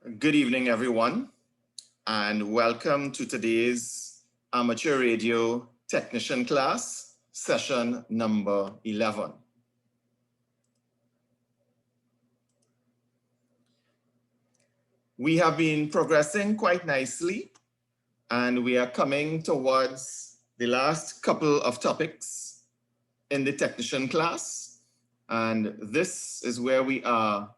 Good evening, everyone, and welcome to today's Amateur Radio Technician class, session number 11. We have been progressing quite nicely, and we are coming towards the last couple of topics in the technician class. And this is where we are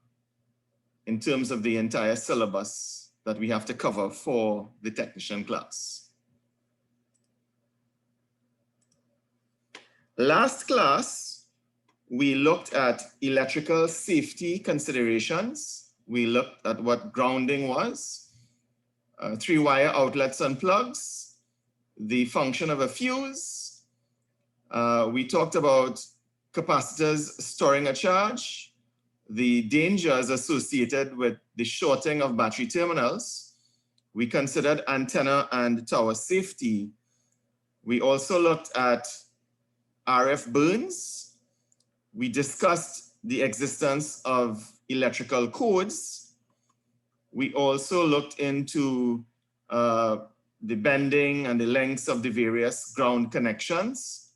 in terms of the entire syllabus that we have to cover for the technician class. Last class, we looked at electrical safety considerations. We looked at what grounding was, 3-wire outlets and plugs, the function of a fuse. We talked about capacitors storing a charge, the dangers associated with the shorting of battery terminals. We considered antenna and tower safety. We also looked at RF burns. We discussed the existence of electrical codes. We also looked into the bending and the lengths of the various ground connections.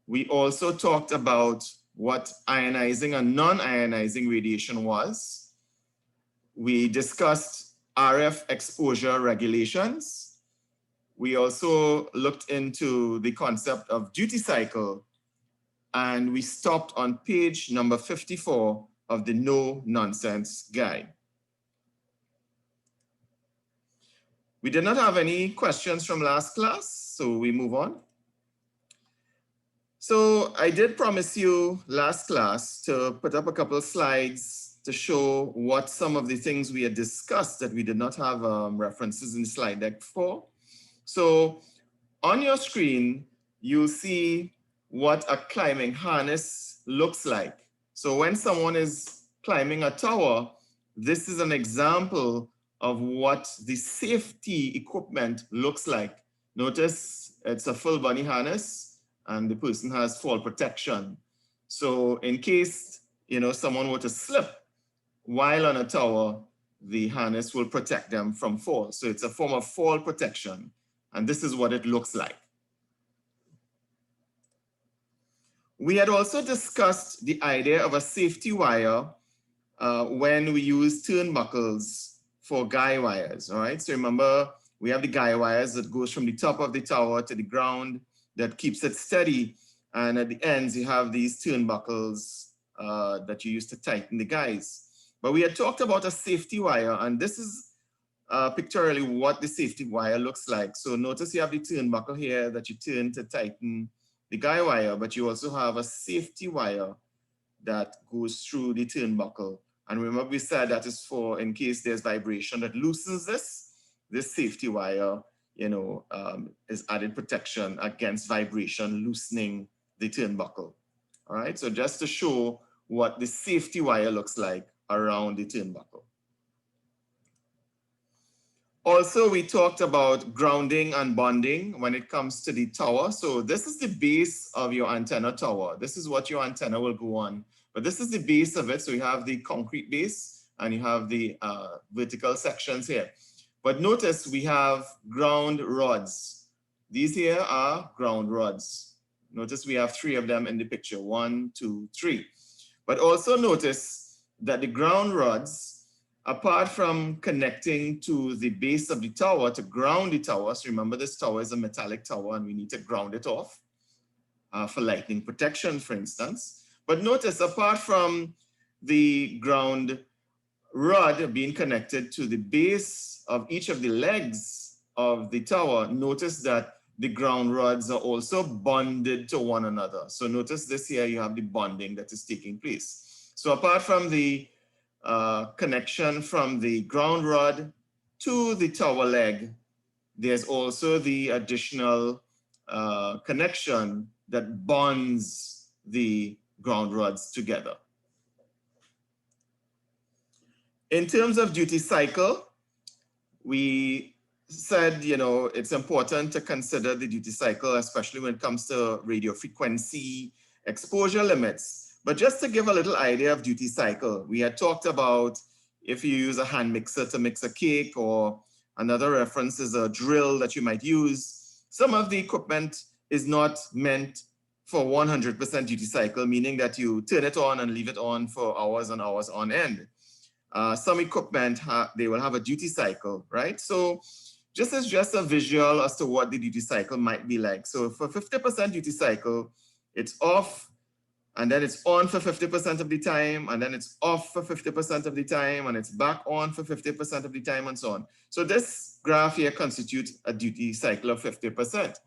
We also talked about what ionizing and non-ionizing radiation was. We discussed RF exposure regulations. We also looked into the concept of duty cycle, and we stopped on page number 54 of the No Nonsense Guide. We did not have any questions from last class, so we move on. So I did promise you last class to put up a couple of slides to show what some of the things we had discussed that we did not have references in the slide deck for. So on your screen, you'll see what a climbing harness looks like. So when someone is climbing a tower, this is an example of what the safety equipment looks like. Notice it's a full body harness, and the person has fall protection. So in case, someone were to slip while on a tower, the harness will protect them from fall. So it's a form of fall protection. And this is what it looks like. We had also discussed the idea of a safety wire when we use turnbuckles for guy wires, all right? So remember, we have the guy wires that goes from the top of the tower to the ground, that keeps it steady. And at the ends, you have these turnbuckles that you use to tighten the guys. But we had talked about a safety wire, and this is pictorially what the safety wire looks like. So notice you have the turnbuckle here that you turn to tighten the guy wire, but you also have a safety wire that goes through the turnbuckle. And remember, we said that is for in case there's vibration that loosens this safety wire is added protection against vibration loosening the turnbuckle. All right, so just to show what the safety wire looks like around the turnbuckle. Also, we talked about grounding and bonding when it comes to the tower. So this is the base of your antenna tower. This is what your antenna will go on, but this is the base of it. So you have the concrete base and you have the vertical sections here. But notice we have ground rods. These here are ground rods. Notice we have 3 of them in the picture, 1, 2, 3. But also notice that the ground rods, apart from connecting to the base of the tower to ground the tower, so remember this tower is a metallic tower and we need to ground it off for lightning protection, for instance. But notice apart from the ground rod being connected to the base of each of the legs of the tower, notice that the ground rods are also bonded to one another. So notice this here, you have the bonding that is taking place. So apart from the connection from the ground rod to the tower leg, there's also the additional connection that bonds the ground rods together. In terms of duty cycle, we said, it's important to consider the duty cycle, especially when it comes to radio frequency exposure limits. But just to give a little idea of duty cycle, we had talked about if you use a hand mixer to mix a cake, or another reference is a drill that you might use. Some of the equipment is not meant for 100% duty cycle, meaning that you turn it on and leave it on for hours and hours on end. Some equipment, they will have a duty cycle, right? So just a visual as to what the duty cycle might be like. So for 50% duty cycle, it's off, and then it's on for 50% of the time, and then it's off for 50% of the time, and it's back on for 50% of the time, and so on. So this graph here constitutes a duty cycle of 50%.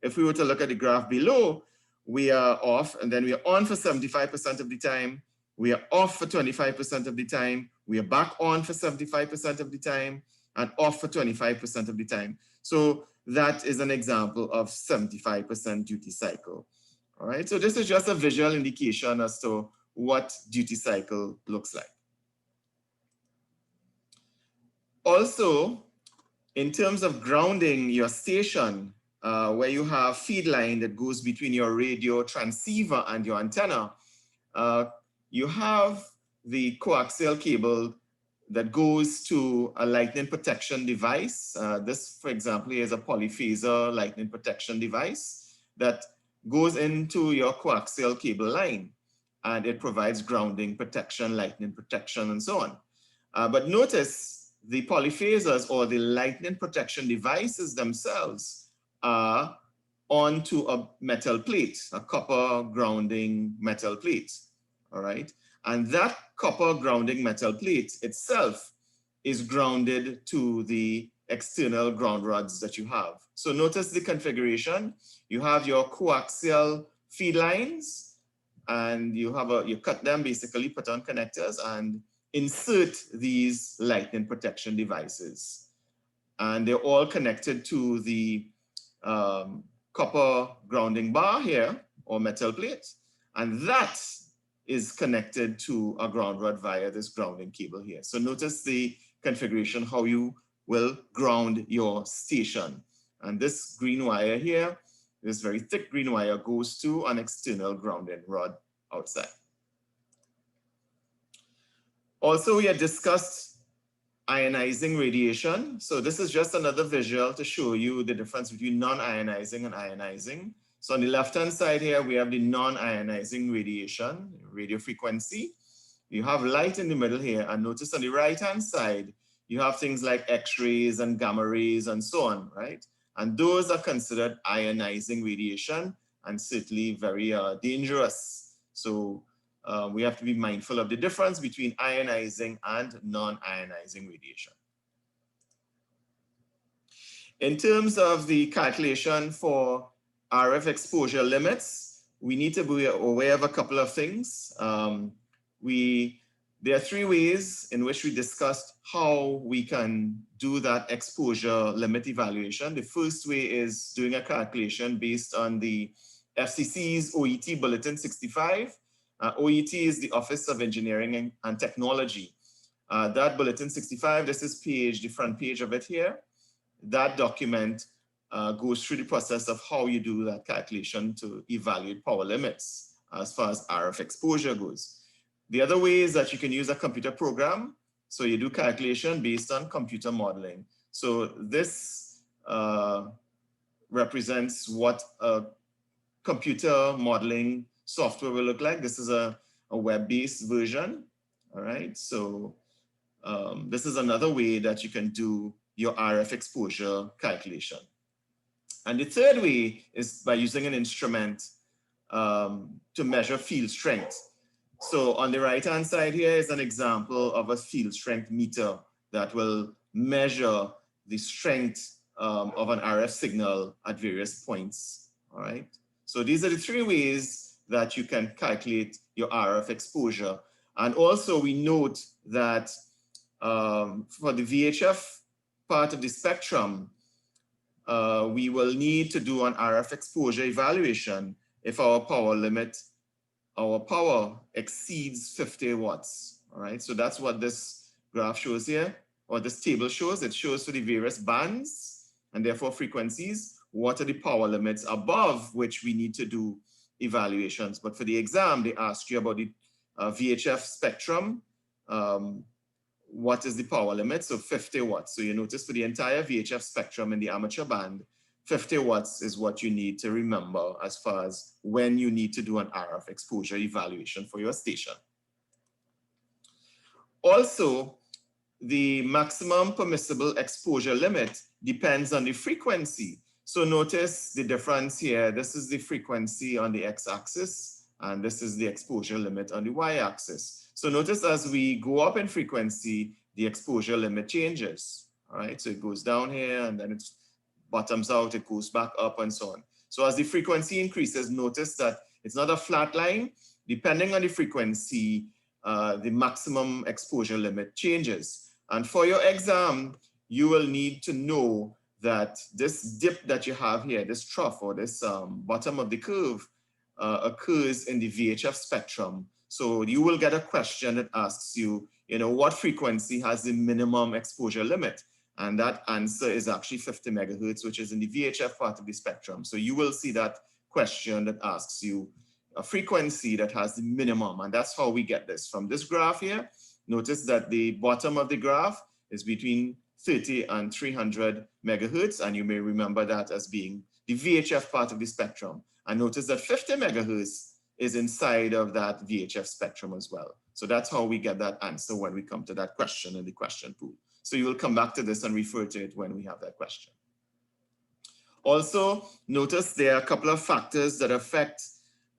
If we were to look at the graph below, we are off, and then we are on for 75% of the time, we are off for 25% of the time, we are back on for 75% of the time, and off for 25% of the time. So that is an example of 75% duty cycle. All right, so this is just a visual indication as to what duty cycle looks like. Also, in terms of grounding your station, where you have feed line that goes between your radio transceiver and your antenna, you have the coaxial cable that goes to a lightning protection device. This, for example, is a polyphasor lightning protection device that goes into your coaxial cable line, and it provides grounding protection, lightning protection, and so on. But notice the polyphasors, or the lightning protection devices themselves, are onto a metal plate, a copper grounding metal plate, all right? And that copper grounding metal plate itself is grounded to the external ground rods that you have. So notice the configuration. You have your coaxial feed lines, and you cut them, basically put on connectors and insert these lightning protection devices. And they're all connected to the copper grounding bar here, or metal plate. And that is connected to a ground rod via this grounding cable here. So notice the configuration, how you will ground your station. And this green wire here, this very thick green wire, goes to an external grounding rod outside. Also, we had discussed ionizing radiation. So this is just another visual to show you the difference between non-ionizing and ionizing. So on the left-hand side here, we have the non-ionizing radiation, radio frequency. You have light in the middle here, and notice on the right-hand side, you have things like X-rays and gamma rays and so on, right? And those are considered ionizing radiation, and certainly very dangerous. So we have to be mindful of the difference between ionizing and non-ionizing radiation. In terms of the calculation for RF exposure limits, we need to be aware of a couple of things. There are three ways in which we discussed how we can do that exposure limit evaluation. The first way is doing a calculation based on the FCC's OET Bulletin 65. OET is the Office of Engineering and Technology. That Bulletin 65, this is the front page of it here. That document goes through the process of how you do that calculation to evaluate power limits as far as RF exposure goes. The other way is that you can use a computer program. So you do calculation based on computer modeling. So this represents what a computer modeling software will look like. This is a web-based version, all right? So this is another way that you can do your RF exposure calculation. And the third way is by using an instrument to measure field strength. So on the right-hand side here is an example of a field strength meter that will measure the strength of an RF signal at various points, all right? So these are the three ways that you can calculate your RF exposure. And also we note that for the VHF part of the spectrum, we will need to do an RF exposure evaluation if our power exceeds 50 watts, all right? So that's what this graph shows here, or this table shows. It shows for the various bands and therefore frequencies, what are the power limits above which we need to do evaluations. But for the exam, they ask you about the VHF spectrum, what is the power limit? So 50 watts. So you notice for the entire VHF spectrum in the amateur band, 50 watts is what you need to remember as far as when you need to do an RF exposure evaluation for your station. Also, the maximum permissible exposure limit depends on the frequency. So notice the difference here. This is the frequency on the x-axis, and this is the exposure limit on the y-axis. So notice as we go up in frequency, the exposure limit changes. All right, so it goes down here, and then it bottoms out, it goes back up, and so on. So as the frequency increases, notice that it's not a flat line. Depending on the frequency, the maximum exposure limit changes. And for your exam, you will need to know that this dip that you have here, this trough or this bottom of the curve occurs in the VHF spectrum. So you will get a question that asks you, what frequency has the minimum exposure limit? And that answer is actually 50 megahertz, which is in the VHF part of the spectrum. So you will see that question that asks you a frequency that has the minimum. And that's how we get this. From this graph here, notice that the bottom of the graph is between 30 and 300 megahertz. And you may remember that as being the VHF part of the spectrum. And notice that 50 megahertz is inside of that VHF spectrum as well. So that's how we get that answer when we come to that question in the question pool. So you will come back to this and refer to it when we have that question. Also, notice there are a couple of factors that affect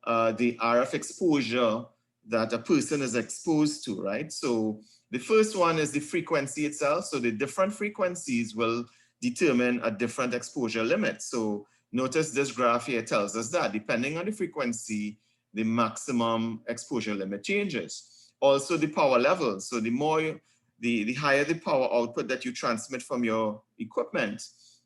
the RF exposure that a person is exposed to, right? So the first one is the frequency itself. So the different frequencies will determine a different exposure limit. So notice this graph here tells us that depending on the frequency, the maximum exposure limit changes. Also the power level. So the higher the power output that you transmit from your equipment,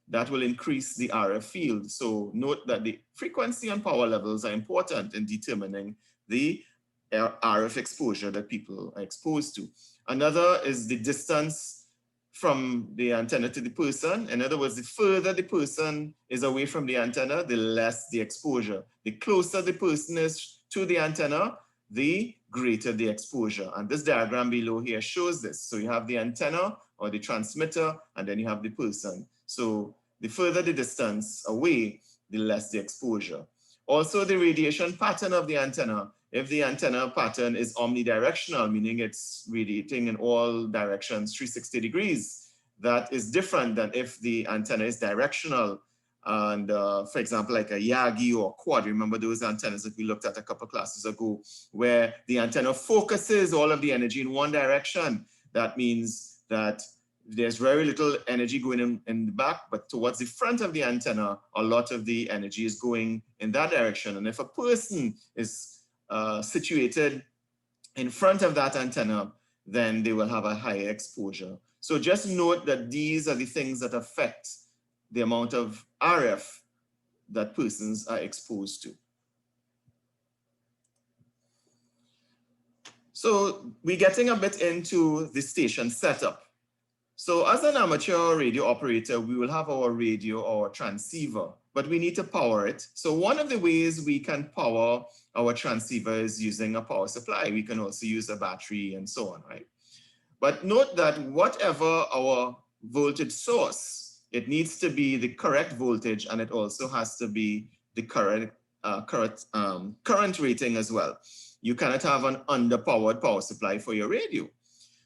that will increase the RF field. So note that the frequency and power levels are important in determining the RF exposure that people are exposed to. Another is the distance from the antenna to the person. In other words, the further the person is away from the antenna, the less the exposure. The closer the person is to the antenna, the greater the exposure. And this diagram below here shows this. So you have the antenna or the transmitter, and then you have the person. So the further the distance away, the less the exposure. Also, the radiation pattern of the antenna. If the antenna pattern is omnidirectional, meaning it's radiating in all directions 360 degrees, that is different than if the antenna is directional. And for example, like a Yagi or quad, remember those antennas that we looked at a couple of classes ago, where the antenna focuses all of the energy in one direction. That means that there's very little energy going in the back, but towards the front of the antenna, a lot of the energy is going in that direction. And if a person is situated in front of that antenna, then they will have a higher exposure. So just note that these are the things that affect the amount of RF that persons are exposed to. So we're getting a bit into the station setup. So as an amateur radio operator, we will have our radio or transceiver, but we need to power it. So one of the ways we can power our transceiver is using a power supply. We can also use a battery and so on, right? But note that whatever our voltage source, it needs to be the correct voltage, and it also has to be the current rating as well. You cannot have an underpowered power supply for your radio.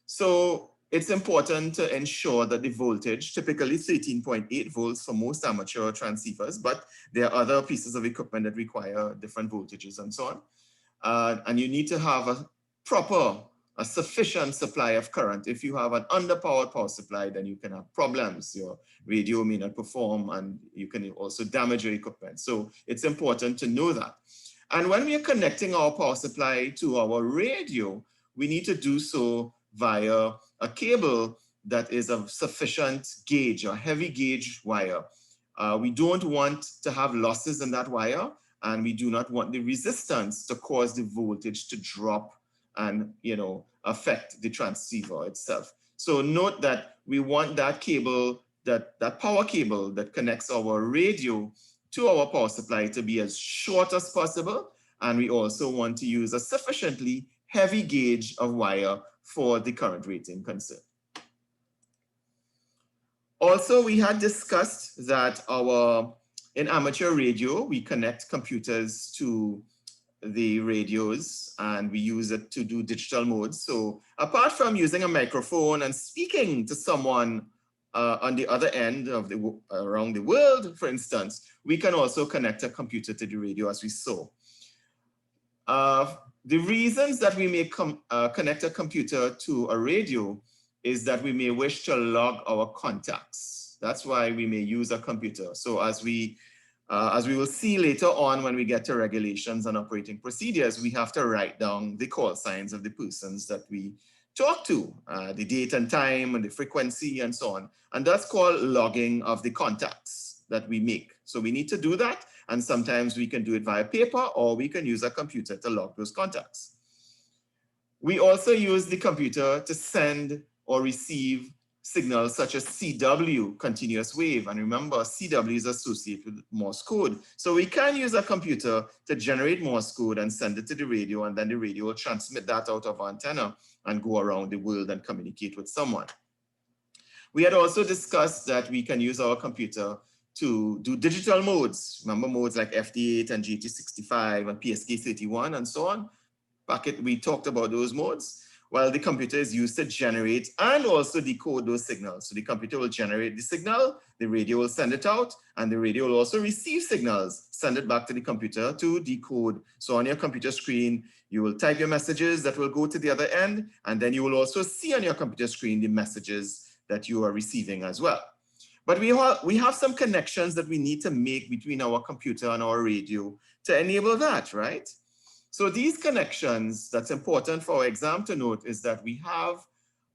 So it's important to ensure that the voltage, typically 13.8 volts for most amateur transceivers, but there are other pieces of equipment that require different voltages and so on. And you need to have a sufficient supply of current. If you have an underpowered power supply, then you can have problems. Your radio may not perform, and you can also damage your equipment. So it's important to know that. And when we are connecting our power supply to our radio, we need to do so via a cable that is of sufficient gauge, or heavy gauge wire. We don't want to have losses in that wire, and we do not want the resistance to cause the voltage to drop and affect the transceiver itself. So note that we want that cable, that power cable that connects our radio to our power supply to be as short as possible. And we also want to use a sufficiently heavy gauge of wire for the current rating concern. Also, we had discussed that in amateur radio, we connect computers to the radios and we use it to do digital modes. So apart from using a microphone and speaking to someone on the other end of around the world, for instance, we can also connect a computer to the radio, as we saw. The reasons that we may connect a computer to a radio is that we may wish to log our contacts. That's why we may use a computer. So as we will see later on when we get to regulations and operating procedures, we have to write down the call signs of the persons that we talk to, the date and time and the frequency and so on. And that's called logging of the contacts that we make. So we need to do that. And sometimes we can do it via paper or we can use a computer to log those contacts. We also use the computer to send or receive signals such as CW, continuous wave. And remember, CW is associated with Morse code. So we can use a computer to generate Morse code and send it to the radio, and then the radio will transmit that out of our antenna and go around the world and communicate with someone. We had also discussed that we can use our computer to do digital modes. Remember modes like FD8 and GT65 and PSK31 and so on. We talked about those modes. Well, the computer is used to generate and also decode those signals. So the computer will generate the signal, the radio will send it out, and the radio will also receive signals, send it back to the computer to decode. So on your computer screen, you will type your messages that will go to the other end, and then you will also see on your computer screen the messages that you are receiving as well. But we have some connections that we need to make between our computer and our radio to enable that, right? So these connections, that's important for our exam to note, is that we have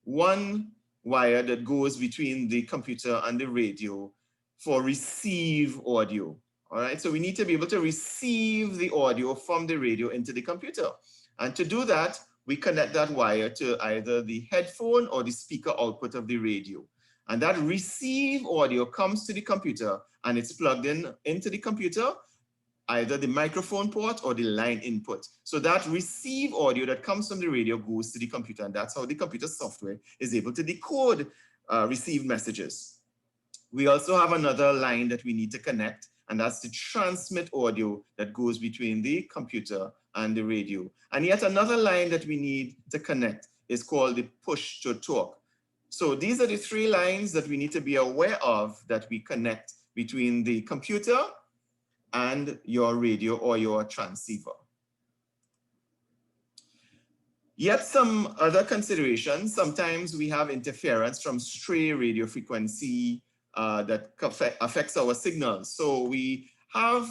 one wire that goes between the computer and the radio for receive audio, all right? So we need to be able to receive the audio from the radio into the computer. And to do that, we connect that wire to either the headphone or the speaker output of the radio. And that receive audio comes to the computer and it's plugged into the computer, either the microphone port or the line input. So that receive audio that comes from the radio goes to the computer, and that's how the computer software is able to decode received messages. We also have another line that we need to connect, and that's the transmit audio that goes between the computer and the radio. And yet another line that we need to connect is called the push to talk. So these are the three lines that we need to be aware of that we connect between the computer and your radio or your transceiver. Yet some other considerations. Sometimes we have interference from stray radio frequency that affects our signals. So we have,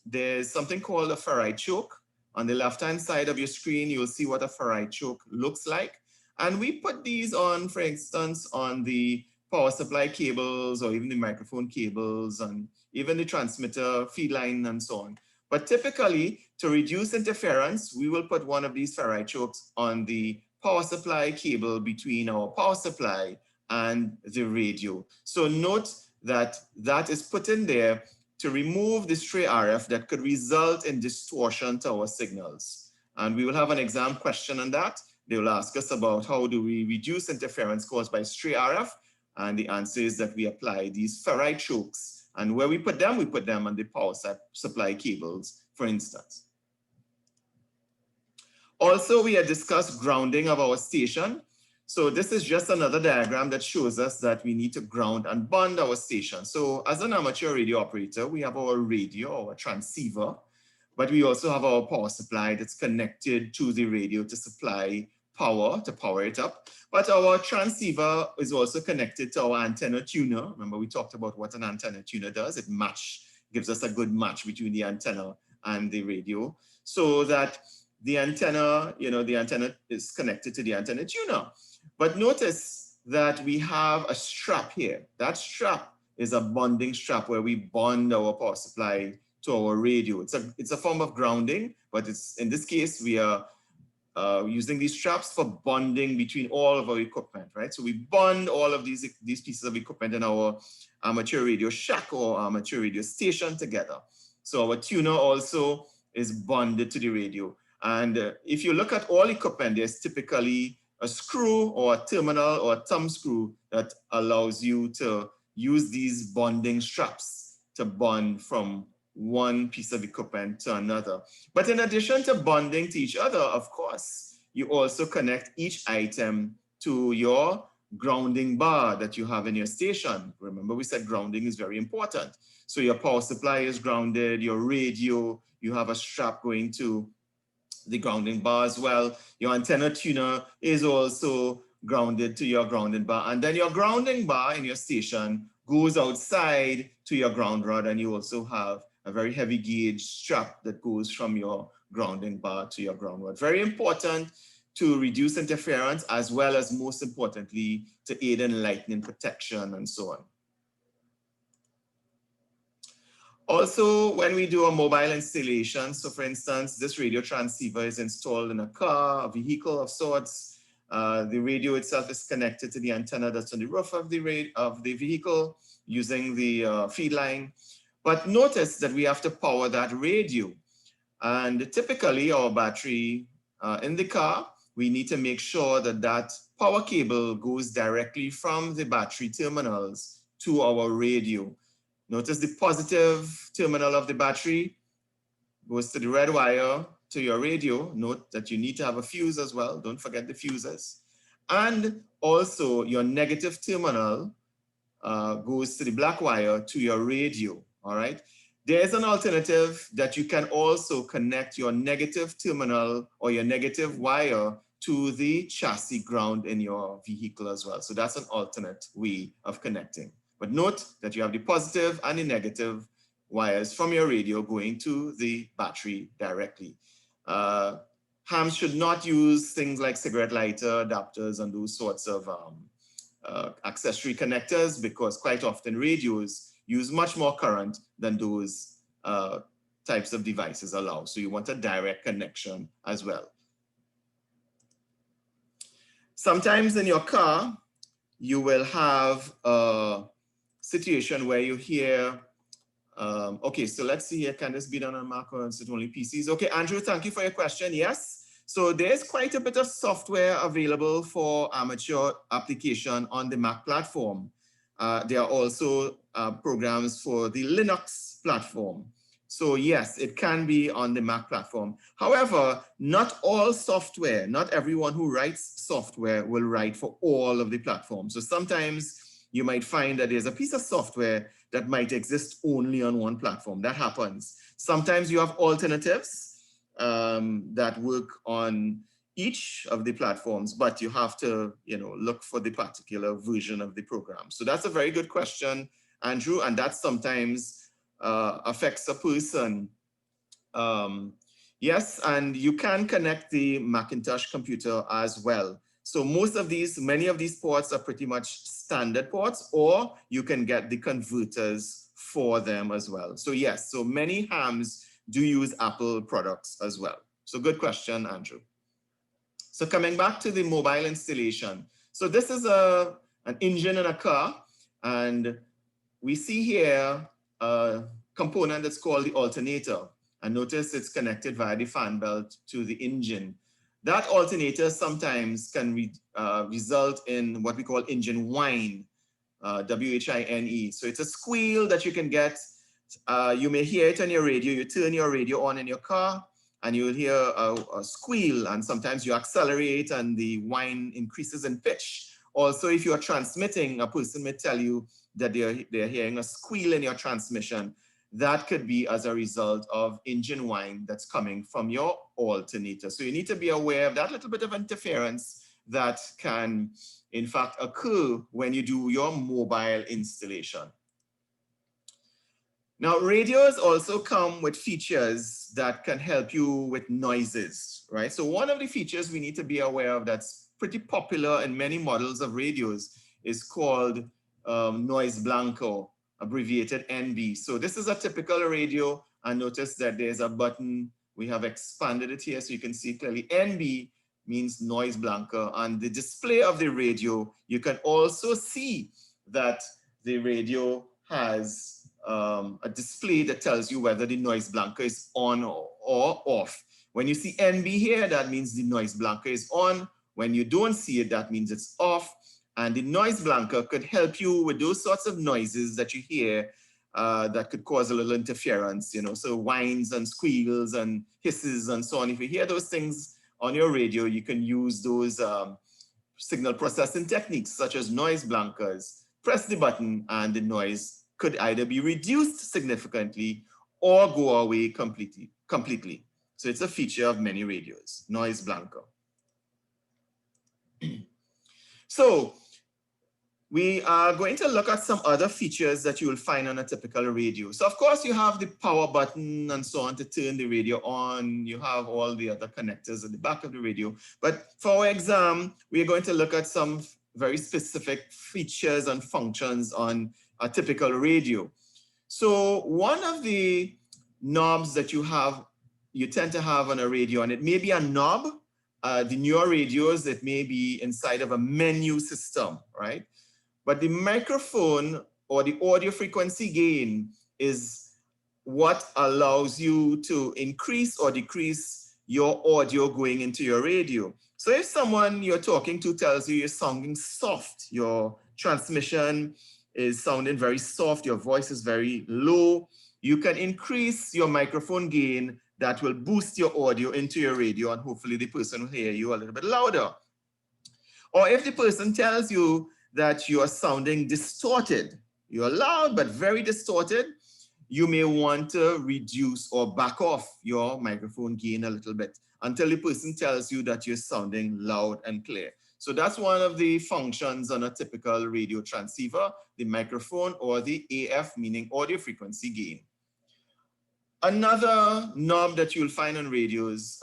there's something called a ferrite choke. On the left-hand side of your screen, you'll see what a ferrite choke looks like. And we put these on, for instance, on the power supply cables or even the microphone cables and even the transmitter feed line and so on. But typically, to reduce interference, we will put one of these ferrite chokes on the power supply cable between our power supply and the radio. So note that that is put in there to remove the stray RF that could result in distortion to our signals. And we will have an exam question on that. They will ask us about how do we reduce interference caused by stray RF, and the answer is that we apply these ferrite chokes. And where we put them on the power supply cables, for instance. Also, we had discussed grounding of our station. So this is just another diagram that shows us that we need to ground and bond our station. So as an amateur radio operator, we have our radio, our transceiver, but we also have our power supply that's connected to the radio to supply power, to power it up. But our transceiver is also connected to our antenna tuner. Remember, we talked about what an antenna tuner does. It gives us a good match between the antenna and the radio, so that the antenna, the antenna is connected to the antenna tuner. But notice that we have a strap here. That strap is a bonding strap where we bond our power supply to our radio. It's a form of grounding, but in this case, we are using these straps for bonding between all of our equipment, right? So we bond all of these pieces of equipment in our amateur radio shack or amateur radio station together. So our tuner also is bonded to the radio. And if you look at all equipment, there's typically a screw or a terminal or a thumb screw that allows you to use these bonding straps to bond from one piece of equipment to another. But in addition to bonding to each other, of course, you also connect each item to your grounding bar that you have in your station. Remember, we said grounding is very important. So your power supply is grounded, your radio, you have a strap going to the grounding bar as well. Your antenna tuner is also grounded to your grounding bar. And then your grounding bar in your station goes outside to your ground rod, and you also have a very heavy gauge strap that goes from your grounding bar to your ground rod. Very important to reduce interference, as well as, most importantly, to aid in lightning protection and so on. Also, when we do a mobile installation, so for instance, this radio transceiver is installed in a car, a vehicle of sorts. The radio itself is connected to the antenna that's on the roof of the vehicle using the feed line. But notice that we have to power that radio. And typically our battery in the car, we need to make sure that that power cable goes directly from the battery terminals to our radio. Notice the positive terminal of the battery goes to the red wire to your radio. Note that you need to have a fuse as well. Don't forget the fuses. And also your negative terminal goes to the black wire to your radio, all right? There's an alternative that you can also connect your negative terminal or your negative wire to the chassis ground in your vehicle as well. So that's an alternate way of connecting. But note that you have the positive and the negative wires from your radio going to the battery directly. Hams should not use things like cigarette lighter, adapters, and those sorts of accessory connectors, because quite often radios use much more current than those types of devices allow. So you want a direct connection as well. Sometimes in your car, you will have a situation where you hear, okay, so let's see here, can this be done on Mac or is it only PCs? Okay, Andrew, thank you for your question. Yes, so there's quite a bit of software available for amateur application on the Mac platform. There are also programs for the Linux platform. So yes, it can be on the Mac platform. However, not all software, not everyone who writes software will write for all of the platforms. So sometimes you might find that there's a piece of software that might exist only on one platform. That happens. Sometimes you have alternatives that work on each of the platforms, but you have to, look for the particular version of the program. So that's a very good question, Andrew, and that sometimes affects a person. Yes, and you can connect the Macintosh computer as well. So many of these ports are pretty much standard ports, or you can get the converters for them as well. So yes, so many hams do use Apple products as well. So good question, Andrew. So coming back to the mobile installation. So this is an engine in a car, and we see here a component that's called the alternator. And notice it's connected via the fan belt to the engine. That alternator sometimes can result in what we call engine whine, W-H-I-N-E. So it's a squeal that you can get. You may hear it on your radio. You turn your radio on in your car and you'll hear a squeal, and sometimes you accelerate and the whine increases in pitch. Also, if you're transmitting, a person may tell you that they're hearing a squeal in your transmission. That could be as a result of engine whine that's coming from your alternator. So you need to be aware of that little bit of interference that can, in fact, occur when you do your mobile installation. Now, radios also come with features that can help you with noises, right? So one of the features we need to be aware of that's pretty popular in many models of radios is called noise blanco, abbreviated NB. So this is a typical radio, and notice that there's a button. We have expanded it here so you can see clearly. NB means noise blanco. On the display of the radio, you can also see that the radio has a display that tells you whether the noise blanco is on or off. When you see NB here, that means the noise blanker is on. When you don't see it, that means it's off. And the noise blanker could help you with those sorts of noises that you hear that could cause a little interference, you know, so whines and squeals and hisses and so on. If you hear those things on your radio, you can use those signal processing techniques such as noise blankers. Press the button and the noise could either be reduced significantly or go away completely. So it's a feature of many radios, noise blanker. So we are going to look at some other features that you will find on a typical radio. So of course you have the power button and so on to turn the radio on. You have all the other connectors at the back of the radio. But for our exam, we are going to look at some very specific features and functions on a typical radio. So one of the knobs that you tend to have on a radio, and it may be a knob, the newer radios, it may be inside of a menu system, right? But the microphone or the audio frequency gain is what allows you to increase or decrease your audio going into your radio. So if someone you're talking to tells you you're sounding soft, your transmission is sounding very soft, your voice is very low, you can increase your microphone gain that will boost your audio into your radio, and hopefully the person will hear you a little bit louder. Or if the person tells you that you are sounding distorted, you're loud but very distorted, you may want to reduce or back off your microphone gain a little bit until the person tells you that you're sounding loud and clear. So that's one of the functions on a typical radio transceiver, the microphone or the AF, meaning audio frequency gain. Another knob that you'll find on radios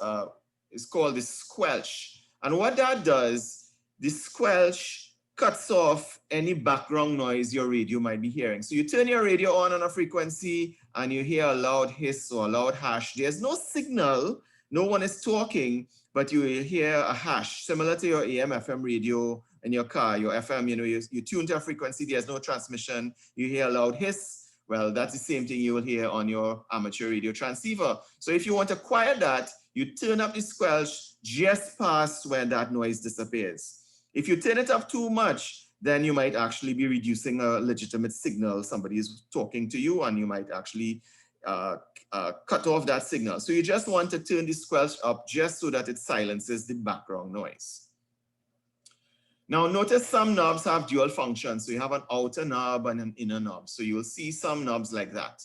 is called the squelch. And what that does, the squelch cuts off any background noise your radio might be hearing. So you turn your radio on a frequency and you hear a loud hiss or a loud hash. There's no signal, no one is talking, but you hear a hash similar to your AM, FM radio in your car, your FM, you know, you tune to a frequency, there's no transmission, you hear a loud hiss. Well, that's the same thing you will hear on your amateur radio transceiver. So if you want to quiet that, you turn up the squelch just past when that noise disappears. If you turn it up too much, then you might actually be reducing a legitimate signal. Somebody is talking to you and you might actually cut off that signal. So you just want to turn the squelch up just so that it silences the background noise. Now notice some knobs have dual functions. So you have an outer knob and an inner knob. So you will see some knobs like that.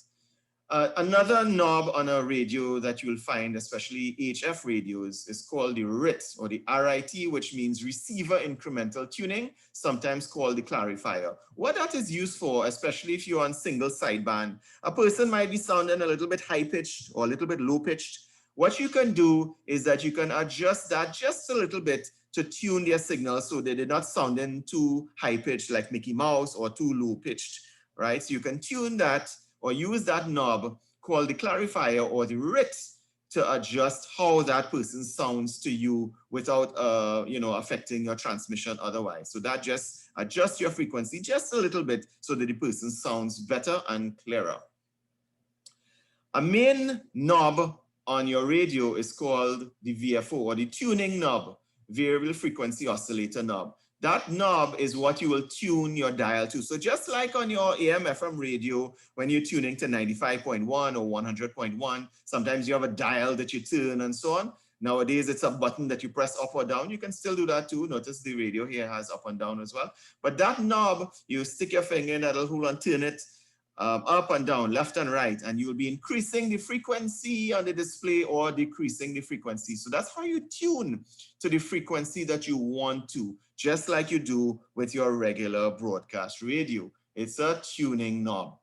Another knob on a radio that you'll find, especially HF radios, is called the RIT or the RIT, which means receiver incremental tuning, sometimes called the clarifier. What that is used for, especially if you're on single sideband, a person might be sounding a little bit high-pitched or a little bit low-pitched. What you can do is that you can adjust that just a little bit to tune their signal so that they're not sounding too high-pitched like Mickey Mouse or too low-pitched, right? So you can tune that or use that knob called the clarifier or the RIT to adjust how that person sounds to you without affecting your transmission otherwise. So that just adjusts your frequency just a little bit so that the person sounds better and clearer. A main knob on your radio is called the VFO or the tuning knob, variable frequency oscillator knob. That knob is what you will tune your dial to. So just like on your AM FM radio, when you're tuning to 95.1 or 100.1, sometimes you have a dial that you turn and so on. Nowadays, it's a button that you press up or down. You can still do that too. Notice the radio here has up and down as well. But that knob, you stick your finger in that little hole and turn it up and down, left and right, and you'll be increasing the frequency on the display or decreasing the frequency. So that's how you tune to the frequency that you want to, just like you do with your regular broadcast radio. It's a tuning knob.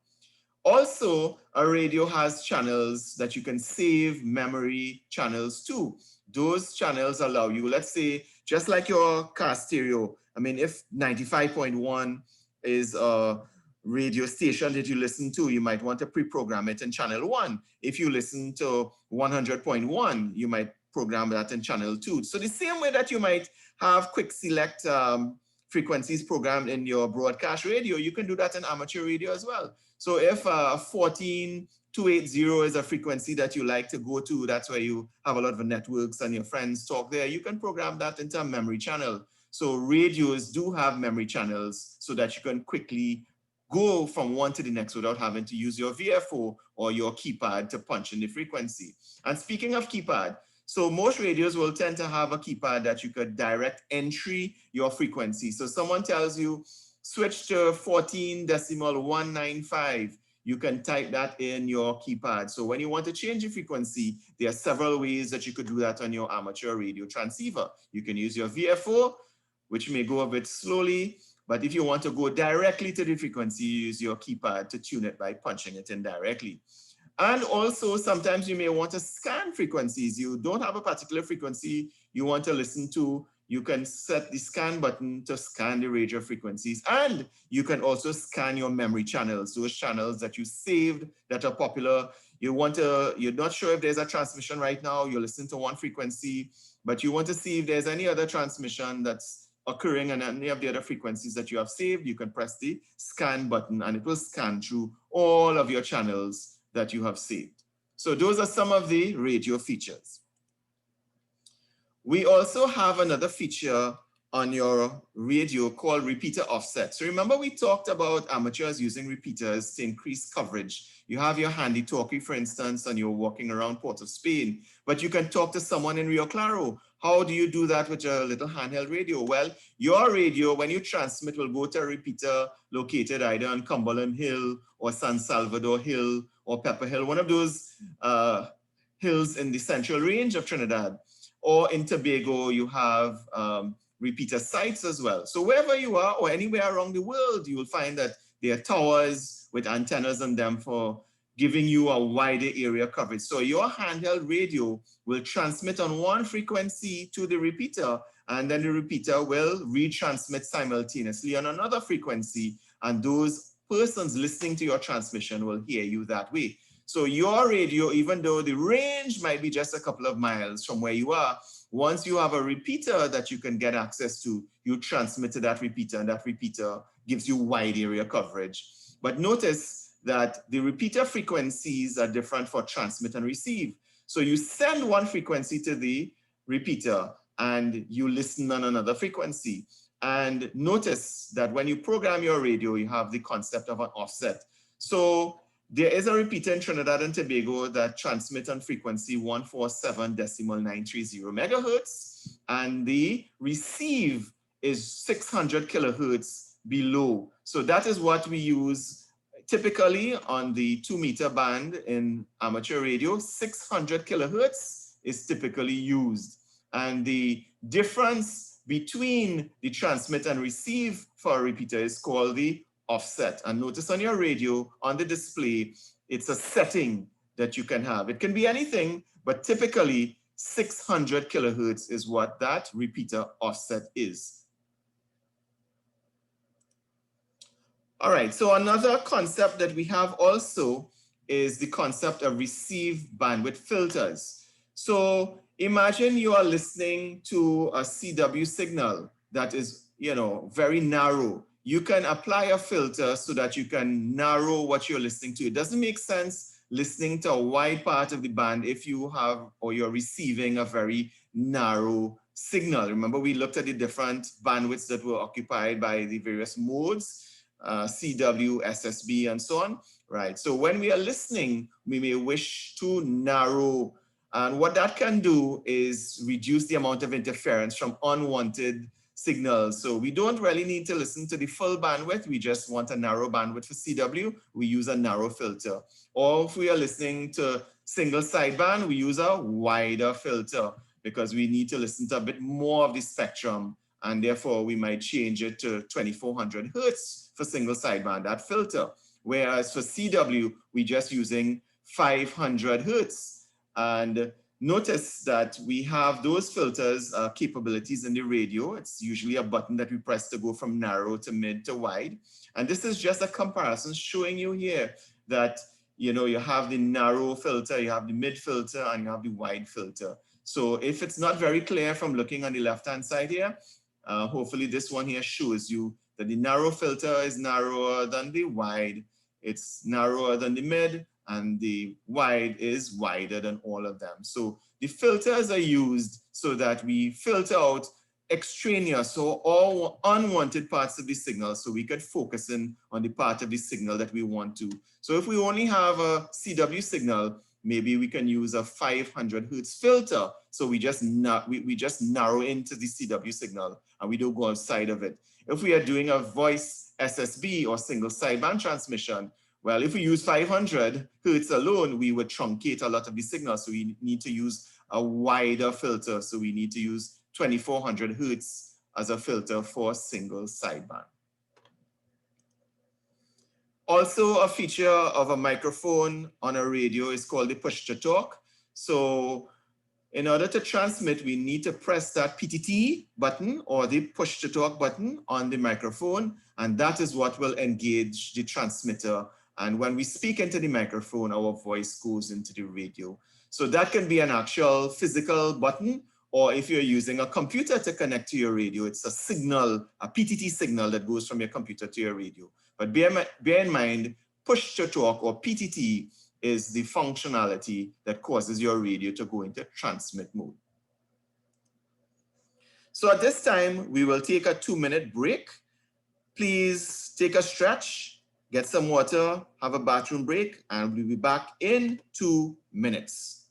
Also, a radio has channels that you can save memory channels to. Those channels allow you, let's say, just like your car stereo. I mean, if 95.1 is a radio station that you listen to, you might want to pre-program it in channel 1. If you listen to 100.1, you might program that in channel 2. So the same way that you might have quick select frequencies programmed in your broadcast radio, you can do that in amateur radio as well. So if 14 280 is a frequency that you like to go to. That's where you have a lot of networks and your friends talk there. You can program that into a memory channel. So radios do have memory channels so that you can quickly go from one to the next without having to use your VFO or your keypad to punch in the frequency. And speaking of keypad, so most radios will tend to have a keypad that you could direct entry your frequency. So someone tells you, switch to 14.195. You can type that in your keypad. So when you want to change the frequency, there are several ways that you could do that on your amateur radio transceiver. You can use your VFO, which may go a bit slowly, but if you want to go directly to the frequency, you use your keypad to tune it by punching it in directly. And also, sometimes you may want to scan frequencies. You don't have a particular frequency you want to listen to. You can set the scan button to scan the radio frequencies. And you can also scan your memory channels, those channels that you saved that are popular. You're not sure if there's a transmission right now. You're listening to one frequency, but you want to see if there's any other transmission that's occurring on any of the other frequencies that you have saved. You can press the scan button and it will scan through all of your channels that you have saved. So those are some of the radio features. We also have another feature on your radio called repeater offset. So remember we talked about amateurs using repeaters to increase coverage. You have your handy talkie, for instance, and you're walking around Port of Spain, but you can talk to someone in Rio Claro. How do you do that with a little handheld radio? Well, your radio, when you transmit, will go to a repeater located either on Cumberland Hill or San Salvador Hill or Pepper Hill, one of those hills in the central range of Trinidad. Or in Tobago, you have repeater sites as well. So wherever you are or anywhere around the world, you will find that there are towers with antennas on them for giving you a wider area coverage. So your handheld radio will transmit on one frequency to the repeater, and then the repeater will retransmit simultaneously on another frequency, and those persons listening to your transmission will hear you that way. So your radio, even though the range might be just a couple of miles from where you are, once you have a repeater that you can get access to, you transmit to that repeater, and that repeater gives you wide area coverage. But notice that the repeater frequencies are different for transmit and receive. So you send one frequency to the repeater and you listen on another frequency. And notice that when you program your radio, you have the concept of an offset. So there is a repeater in Trinidad and Tobago that transmits on frequency 147.930 megahertz, and the receive is 600 kilohertz below. So that is what we use typically on the 2-meter band in amateur radio. 600 kilohertz is typically used. And the difference between the transmit and receive for a repeater is called the offset. And notice on your radio, on the display, it's a setting that you can have. It can be anything, but typically 600 kilohertz is what that repeater offset is. All right, so another concept that we have also is the concept of receive bandwidth filters. So imagine you are listening to a CW signal that is, very narrow. You can apply a filter so that you can narrow what you're listening to. It doesn't make sense listening to a wide part of the band if you have or you're receiving a very narrow signal. Remember, we looked at the different bandwidths that were occupied by the various modes, CW, SSB, and so on, right? So when we are listening, we may wish to narrow, and what that can do is reduce the amount of interference from unwanted signals. So we don't really need to listen to the full bandwidth. We just want a narrow bandwidth for CW. We use a narrow filter. Or if we are listening to single sideband, we use a wider filter because we need to listen to a bit more of the spectrum. And therefore, we might change it to 2400 hertz for single sideband, that filter. Whereas for CW, we're just using 500 hertz. And notice that we have those filters capabilities in the radio. It's usually a button that we press to go from narrow to mid to wide. And this is just a comparison showing you here that, you have the narrow filter, you have the mid filter, and you have the wide filter. So if it's not very clear from looking on the left-hand side here, hopefully this one here shows you that the narrow filter is narrower than the wide. It's narrower than the mid, and the wide is wider than all of them. So the filters are used so that we filter out extraneous or all unwanted parts of the signal so we could focus in on the part of the signal that we want to. So if we only have a CW signal, maybe we can use a 500 hertz filter. So we just narrow into the CW signal and we don't go outside of it. If we are doing a voice SSB or single sideband transmission, well, if we use 500 hertz alone, we would truncate a lot of the signal. So we need to use a wider filter. So we need to use 2400 hertz as a filter for single sideband. Also, a feature of a microphone on a radio is called the push-to-talk. So in order to transmit, we need to press that PTT button or the push-to-talk button on the microphone, and that is what will engage the transmitter. And when we speak into the microphone, our voice goes into the radio. So that can be an actual physical button, or if you're using a computer to connect to your radio, it's a signal, a PTT signal that goes from your computer to your radio. But bear in mind, push-to-talk or PTT is the functionality that causes your radio to go into transmit mode. So at this time, we will take a 2-minute break. Please take a stretch, get some water, have a bathroom break, and we'll be back in 2 minutes.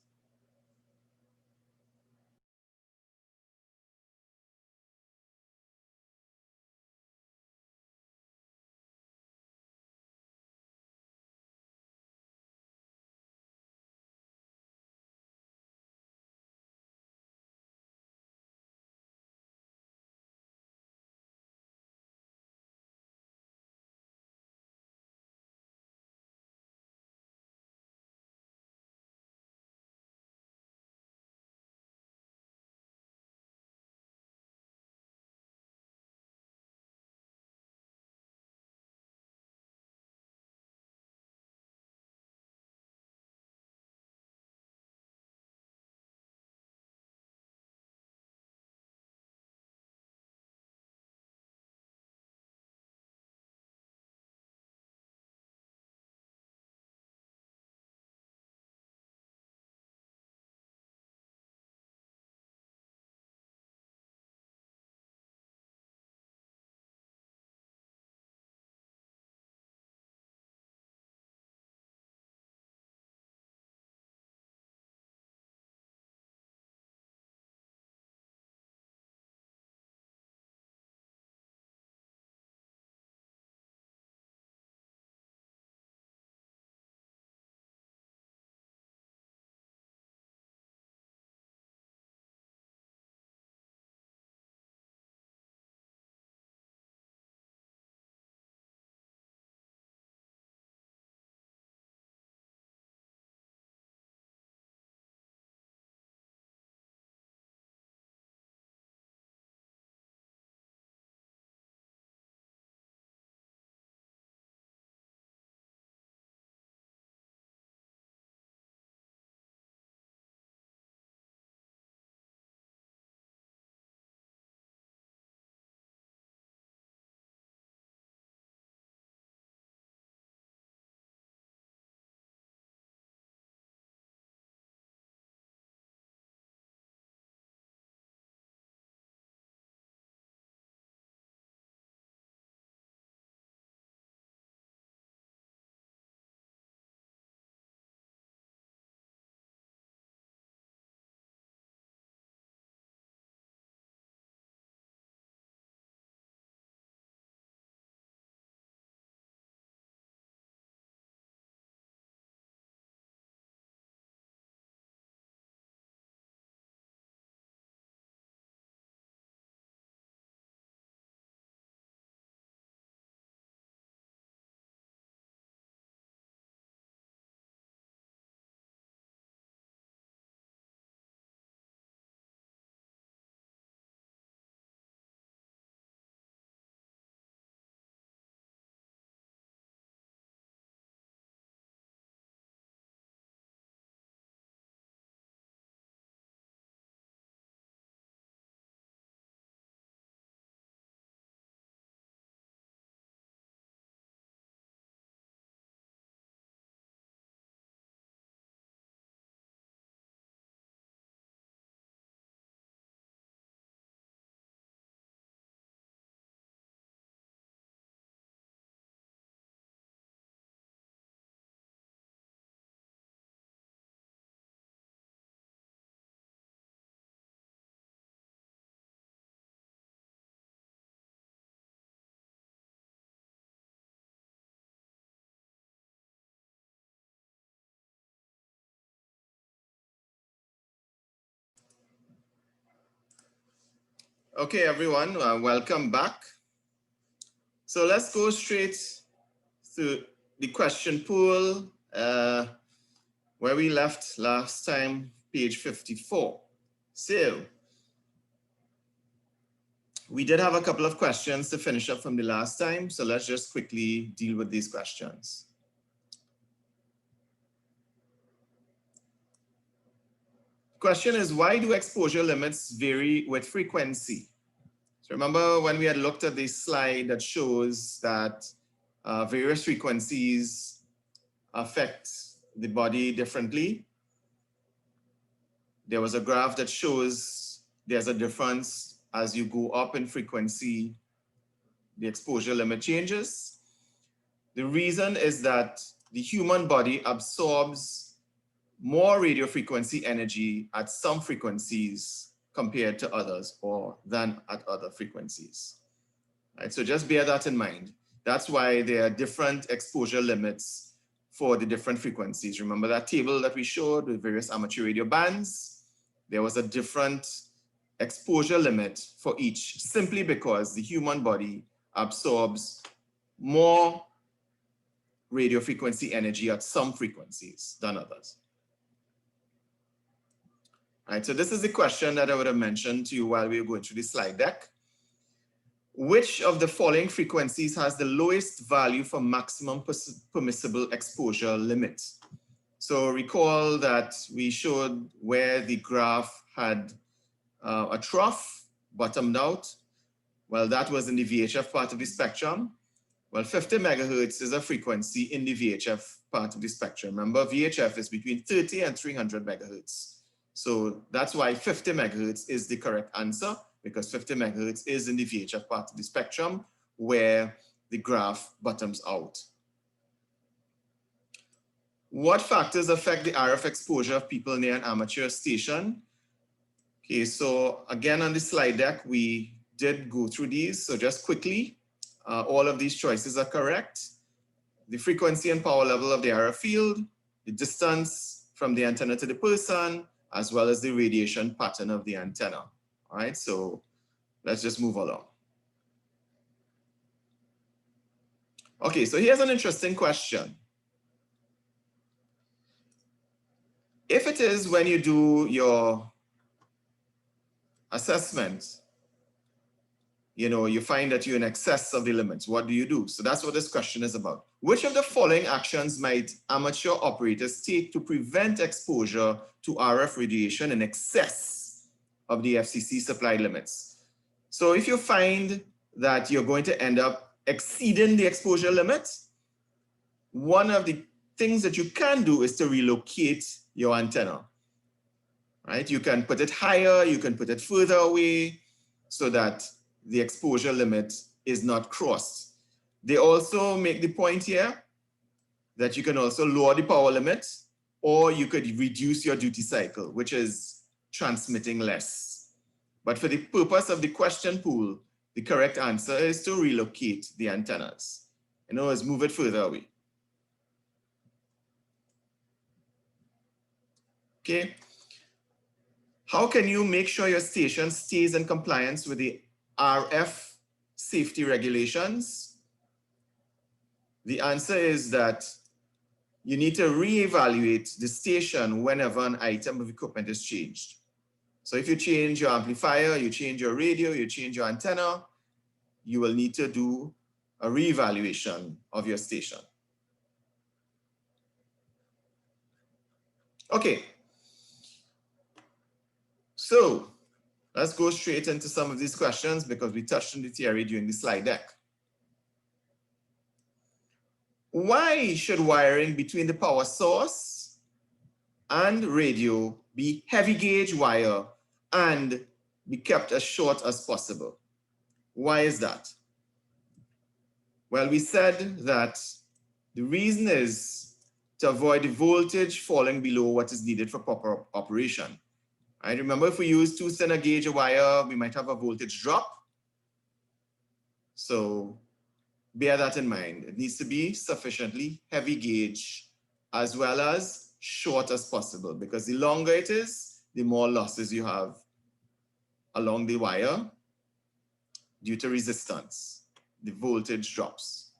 Okay, everyone, welcome back. So let's go straight to the question pool where we left last time, page 54. So we did have a couple of questions to finish up from the last time. So let's just quickly deal with these questions. Question is, why do exposure limits vary with frequency? So remember when we had looked at this slide that shows that various frequencies affect the body differently. There was a graph that shows there's a difference as you go up in frequency, the exposure limit changes. The reason is that the human body absorbs more radio frequency energy at some frequencies compared to others or than at other frequencies. Right? So just bear that in mind. That's why there are different exposure limits for the different frequencies. Remember that table that we showed with various amateur radio bands? There was a different exposure limit for each, simply because the human body absorbs more radio frequency energy at some frequencies than others. All right, so this is the question that I would have mentioned to you while we were going through the slide deck. Which of the following frequencies has the lowest value for maximum permissible exposure limit? So recall that we showed where the graph had a trough bottomed out. Well, that was in the VHF part of the spectrum. Well, 50 megahertz is a frequency in the VHF part of the spectrum. Remember, VHF is between 30 and 300 megahertz. So that's why 50 megahertz is the correct answer, because 50 megahertz is in the VHF part of the spectrum where the graph bottoms out. What factors affect the RF exposure of people near an amateur station? Okay, so again on the slide deck, we did go through these. So just quickly, all of these choices are correct. The frequency and power level of the RF field, the distance from the antenna to the person, as well as the radiation pattern of the antenna. All right, so let's just move along. Okay, so here's an interesting question. If it is when you do your assessment, you find that you're in excess of the limits, what do you do? So that's what this question is about. Which of the following actions might amateur operators take to prevent exposure to RF radiation in excess of the FCC supplied limits? So if you find that you're going to end up exceeding the exposure limit, one of the things that you can do is to relocate your antenna, right? You can put it higher, you can put it further away so that the exposure limit is not crossed. They also make the point here that you can also lower the power limit, or you could reduce your duty cycle, which is transmitting less. But for the purpose of the question pool, the correct answer is to relocate the antennas. In other words, move it further away. Okay. How can you make sure your station stays in compliance with the RF safety regulations? The answer is that you need to reevaluate the station whenever an item of equipment is changed. So if you change your amplifier, you change your radio, you change your antenna, you will need to do a reevaluation of your station. Okay. So let's go straight into some of these questions because we touched on the theory during the slide deck. Why should wiring between the power source and radio be heavy gauge wire and be kept as short as possible? Why is that? Well, we said that the reason is to avoid the voltage falling below what is needed for proper operation. Right? Remember, if we use too thin a gauge wire, we might have a voltage drop. So bear that in mind. It needs to be sufficiently heavy gauge as well as short as possible, because the longer it is, the more losses you have along the wire due to resistance. The voltage drops.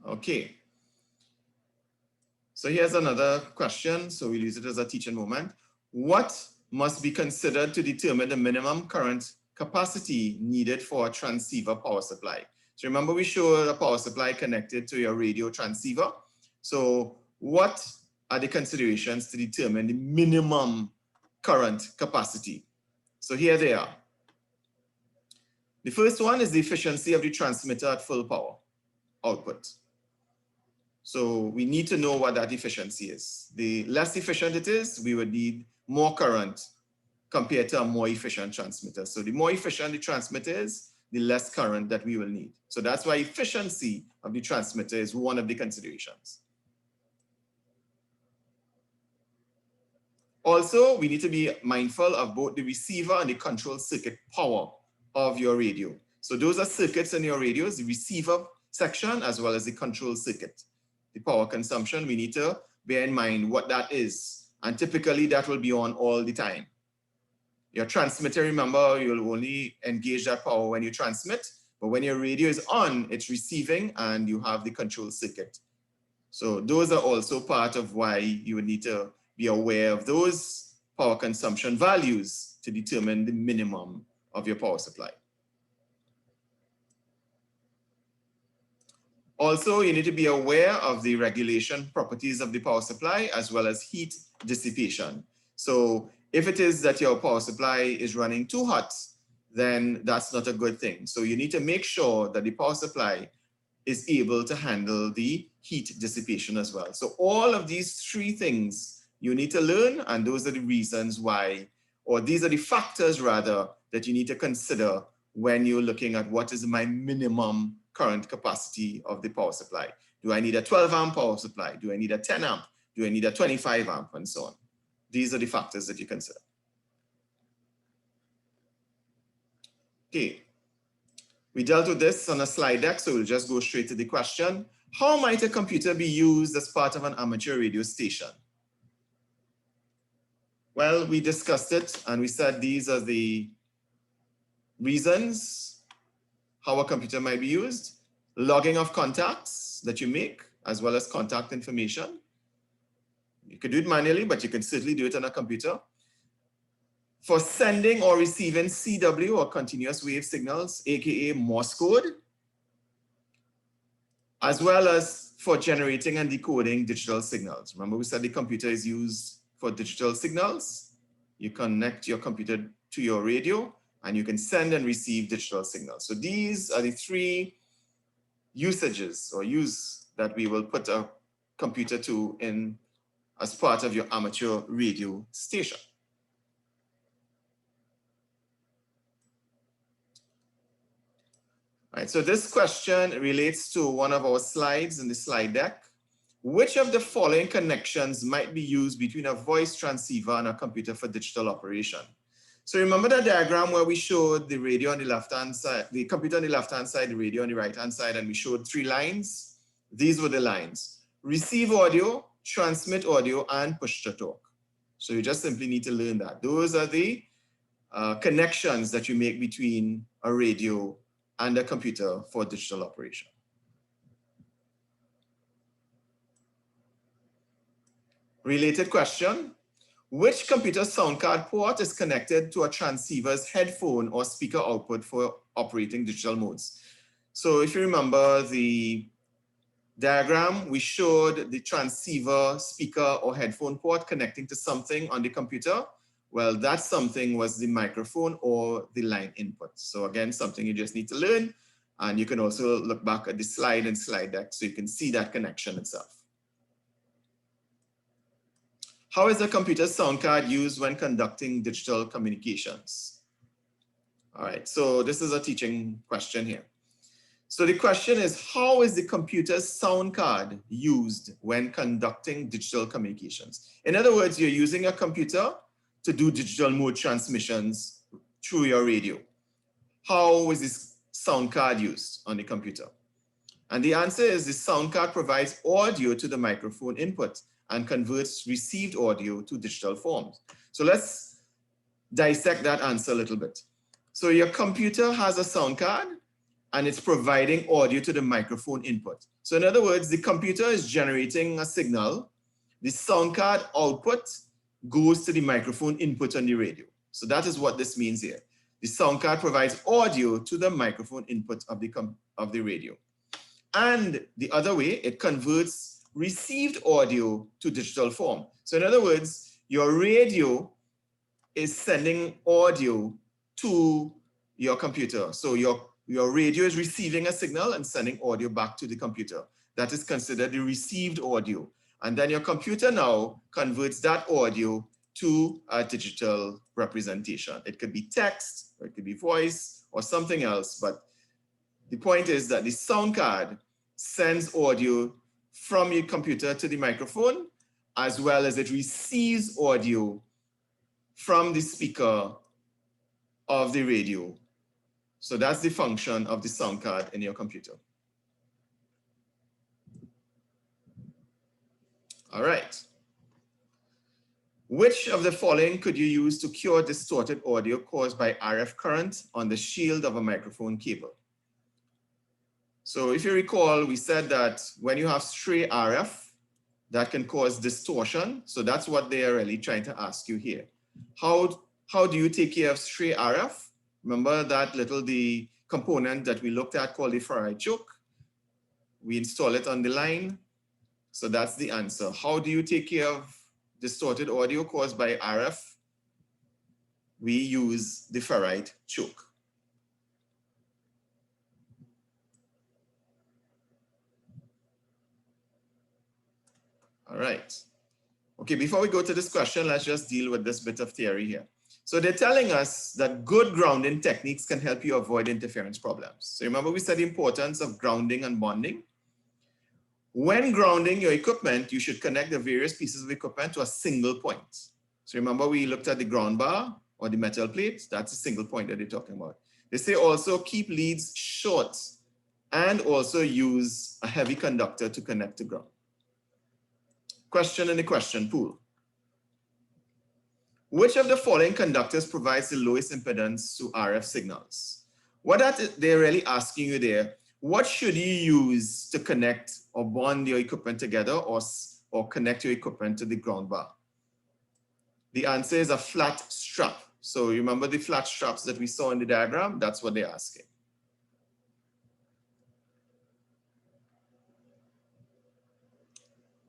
Okay. So here's another question. So we'll use it as a teaching moment. What must be considered to determine the minimum current capacity needed for a transceiver power supply? So remember we showed a power supply connected to your radio transceiver. So what are the considerations to determine the minimum current capacity? So here they are. The first one is the efficiency of the transmitter at full power output. So we need to know what that efficiency is. The less efficient it is, we would need more current compared to a more efficient transmitter. So the more efficient the transmitter is, the less current that we will need. So that's why efficiency of the transmitter is one of the considerations. Also, we need to be mindful of both the receiver and the control circuit power of your radio. So those are circuits in your radios, the receiver section as well as the control circuit. The power consumption, we need to bear in mind what that is. And typically that will be on all the time. Your transmitter, remember, you'll only engage that power when you transmit, but when your radio is on, it's receiving and you have the control circuit. So those are also part of why you would need to be aware of those power consumption values to determine the minimum of your power supply. Also, you need to be aware of the regulation properties of the power supply as well as heat dissipation. So if it is that your power supply is running too hot, then that's not a good thing. So you need to make sure that the power supply is able to handle the heat dissipation as well. So all of these three things you need to learn, and those are the reasons why, or these are the factors rather, that you need to consider when you're looking at what is my minimum current capacity of the power supply. Do I need a 12 amp power supply? Do I need a 10 amp? Do I need a 25 amp and so on? These are the factors that you consider. Okay, we dealt with this on a slide deck, so we'll just go straight to the question. How might a computer be used as part of an amateur radio station? Well, we discussed it and we said these are the reasons how a computer might be used. Logging of contacts that you make, as well as contact information. You could do it manually, but you can certainly do it on a computer. For sending or receiving CW or continuous wave signals, aka Morse code, as well as for generating and decoding digital signals. Remember we said the computer is used for digital signals. You connect your computer to your radio and you can send and receive digital signals. So these are the three usages or use that we will put a computer to in as part of your amateur radio station. All right, so this question relates to one of our slides in the slide deck. Which of the following connections might be used between a voice transceiver and a computer for digital operation? So remember the diagram where we showed the radio on the left-hand side, the computer on the left-hand side, the radio on the right-hand side, and we showed three lines? These were the lines: receive audio, transmit audio, and push to talk. So you just simply need to learn that. Those are the connections that you make between a radio and a computer for digital operation. Related question: which computer sound card port is connected to a transceiver's headphone or speaker output for operating digital modes? So if you remember the diagram, we showed the transceiver, speaker, or headphone port connecting to something on the computer. Well, that something was the microphone or the line input. So again, something you just need to learn. And you can also look back at the slide and slide deck so you can see that connection itself. How is a computer sound card used when conducting digital communications? All right, so this is a teaching question here. So the question is, how is the computer's sound card used when conducting digital communications? In other words, you're using a computer to do digital mode transmissions through your radio. How is this sound card used on the computer? And the answer is the sound card provides audio to the microphone input and converts received audio to digital forms. So let's dissect that answer a little bit. So your computer has a sound card and it's providing audio to the microphone input. So in other words, the computer is generating a signal. The sound card output goes to the microphone input on the radio. So that is what this means here. The sound card provides audio to the microphone input of the radio. And the other way, it converts received audio to digital form. So in other words, your radio is sending audio to your computer. So your radio is receiving a signal and sending audio back to the computer. That is considered the received audio. And then your computer now converts that audio to a digital representation. It could be text, or it could be voice, or something else. But the point is that the sound card sends audio from your computer to the microphone, as well as it receives audio from the speaker of the radio. So that's the function of the sound card in your computer. All right. Which of the following could you use to cure distorted audio caused by RF current on the shield of a microphone cable? So if you recall, we said that when you have stray RF, that can cause distortion. So that's what they are really trying to ask you here. How do you take care of stray RF? Remember that the component that we looked at called the ferrite choke? We install it on the line. So that's the answer. How do you take care of distorted audio caused by RF? We use the ferrite choke. All right. Okay, before we go to this question, let's just deal with this bit of theory here. So they're telling us that good grounding techniques can help you avoid interference problems. So remember we said the importance of grounding and bonding. When grounding your equipment, you should connect the various pieces of equipment to a single point. So remember we looked at the ground bar or the metal plate. That's a single point that they're talking about. They say also keep leads short and also use a heavy conductor to connect to ground. Question in the question pool. Which of the following conductors provides the lowest impedance to RF signals? What they're really asking you there, what should you use to connect or bond your equipment together or connect your equipment to the ground bar? The answer is a flat strap. So remember the flat straps that we saw in the diagram? That's what they're asking.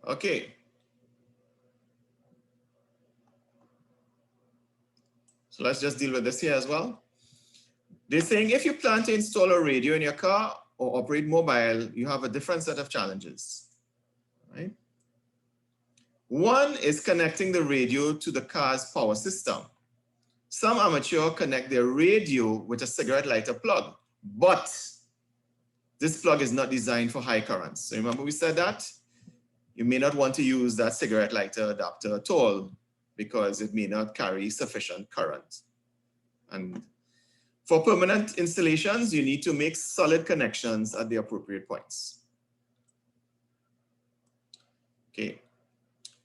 Okay. So let's just deal with this here as well. They're saying if you plan to install a radio in your car or operate mobile, you have a different set of challenges, right? One is connecting the radio to the car's power system. Some amateurs connect their radio with a cigarette lighter plug, but this plug is not designed for high currents. So remember we said that? You may not want to use that cigarette lighter adapter at all because it may not carry sufficient current. And for permanent installations, you need to make solid connections at the appropriate points. Okay.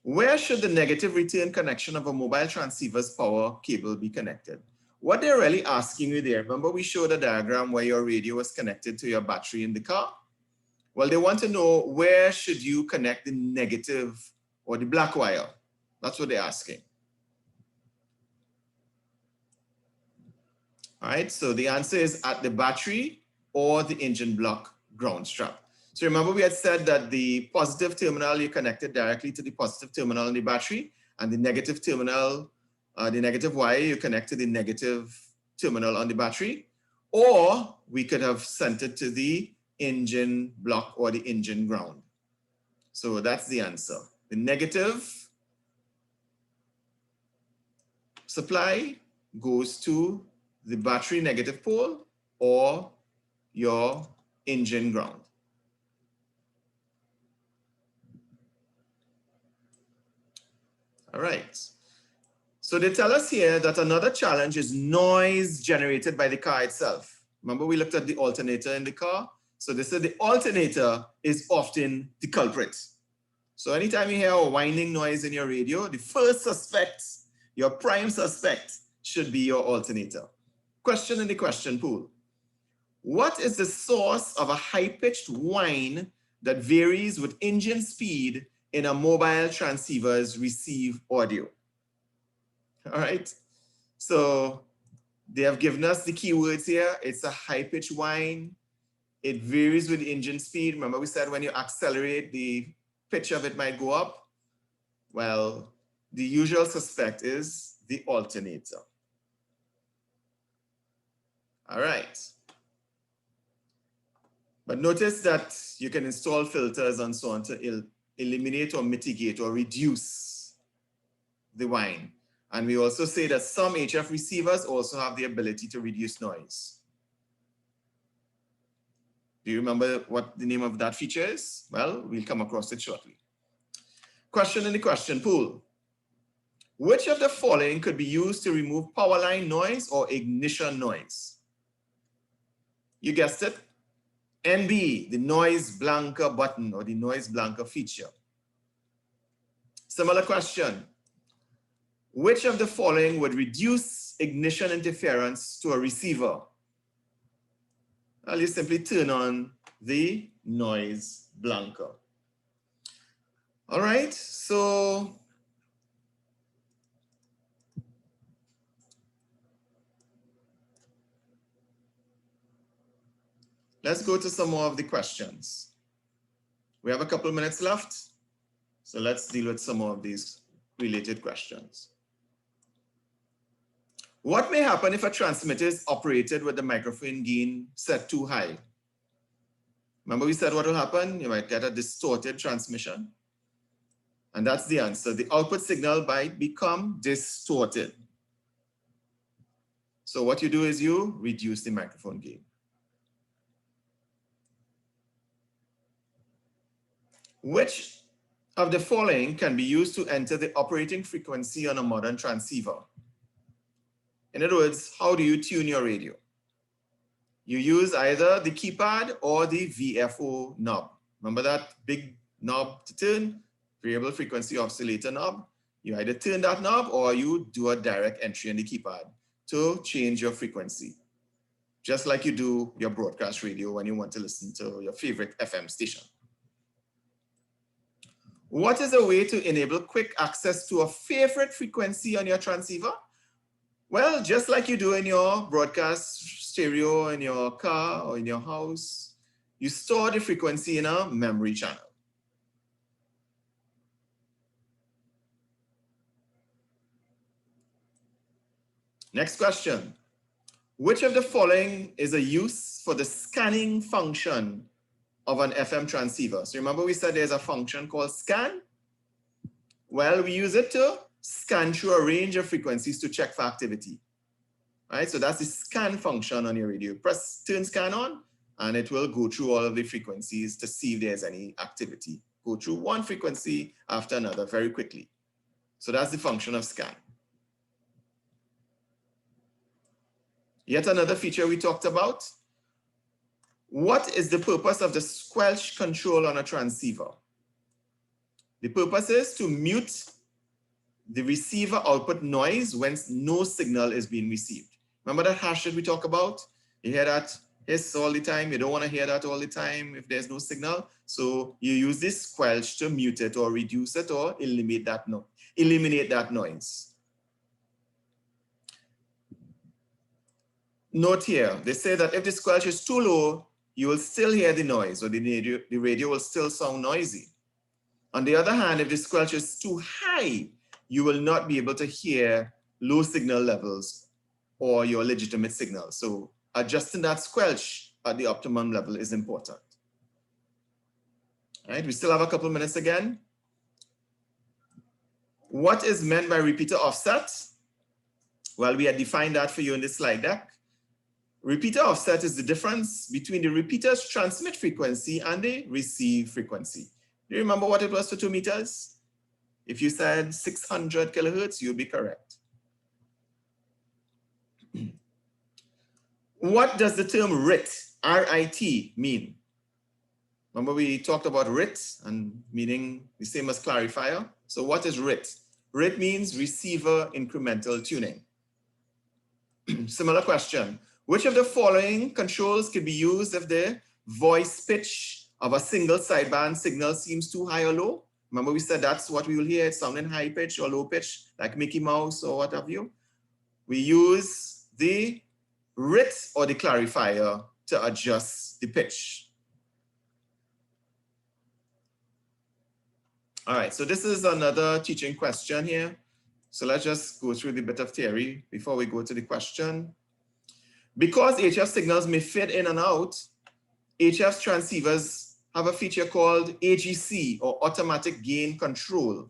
Where should the negative return connection of a mobile transceiver's power cable be connected? What they're really asking you there, remember we showed a diagram where your radio was connected to your battery in the car? Well, they want to know where should you connect the negative or the black wire? That's what they're asking. All right, so the answer is at the battery or the engine block ground strap. So remember we had said that the positive terminal, you connected directly to the positive terminal in the battery, and the negative terminal, the negative wire, you connect to the negative terminal on the battery, or we could have sent it to the engine block or the engine ground. So that's the answer. The negative supply goes to the battery negative pole or your engine ground. All right. So they tell us here that another challenge is noise generated by the car itself. Remember we looked at the alternator in the car? So they said the alternator is often the culprit. So anytime you hear a whining noise in your radio, the first suspect, your prime suspect, should be your alternator. Question in the question pool. What is the source of a high-pitched whine that varies with engine speed in a mobile transceiver's receive audio? All right, so they have given us the keywords here. It's a high-pitched whine. It varies with engine speed. Remember we said when you accelerate, the pitch of it might go up. Well, the usual suspect is the alternator. All right. But notice that you can install filters and so on to eliminate or mitigate or reduce the whine. And we also say that some HF receivers also have the ability to reduce noise. Do you remember what the name of that feature is? Well, we'll come across it shortly. Question in the question pool. Which of the following could be used to remove power line noise or ignition noise? You guessed it. NB, the noise blanker button or the noise blanker feature. Similar question. Which of the following would reduce ignition interference to a receiver? Well, you simply turn on the noise blanker. All right, so let's go to some more of the questions. We have a couple minutes left, so let's deal with some more of these related questions. What may happen if a transmitter is operated with the microphone gain set too high? Remember we said what will happen? You might get a distorted transmission. And that's the answer. The output signal might become distorted. So what you do is you reduce the microphone gain. Which of the following can be used to enter the operating frequency on a modern transceiver? In other words, how do you tune your radio? You use either the keypad or the VFO knob. Remember that big knob to turn? Variable frequency oscillator knob. You either turn that knob or you do a direct entry in the keypad to change your frequency. Just like you do your broadcast radio when you want to listen to your favorite FM station. What is a way to enable quick access to a favorite frequency on your transceiver? Well, just like you do in your broadcast stereo in your car or in your house, you store the frequency in a memory channel. Next question. Which of the following is a use for the scanning function of an FM transceiver? So remember we said there's a function called scan? Well, we use it to scan through a range of frequencies to check for activity. Right? So that's the scan function on your radio. Press turn scan on and it will go through all of the frequencies to see if there's any activity. Go through one frequency after another very quickly. So that's the function of scan. Yet another feature we talked about. What is the purpose of the squelch control on a transceiver? The purpose is to mute the receiver output noise when no signal is being received. Remember that hash that we talk about? You hear that hiss all the time. You don't want to hear that all the time if there's no signal. So you use this squelch to mute it or reduce it or eliminate that noise. Note here, they say that if the squelch is too low, you will still hear the noise, or the radio will still sound noisy. On the other hand, if the squelch is too high, you will not be able to hear low signal levels or your legitimate signal. So adjusting that squelch at the optimum level is important. All right, we still have a couple minutes again. What is meant by repeater offset? Well, we had defined that for you in this slide deck. Repeater offset is the difference between the repeater's transmit frequency and the receive frequency. Do you remember what it was for 2 meters? If you said 600 kilohertz, you'd be correct. What does the term RIT, R-I-T, mean? Remember we talked about RIT and meaning the same as clarifier. So what is RIT? RIT means receiver incremental tuning. Similar question. Which of the following controls can be used if the voice pitch of a single sideband signal seems too high or low? Remember we said that's what we will hear, it's sounding high pitch or low pitch, like Mickey Mouse or what have you. We use the RIT or the clarifier to adjust the pitch. All right, so this is another teaching question here. So let's just go through the bit of theory before we go to the question. Because HF signals may fade in and out, HF transceivers have a feature called AGC, or automatic gain control.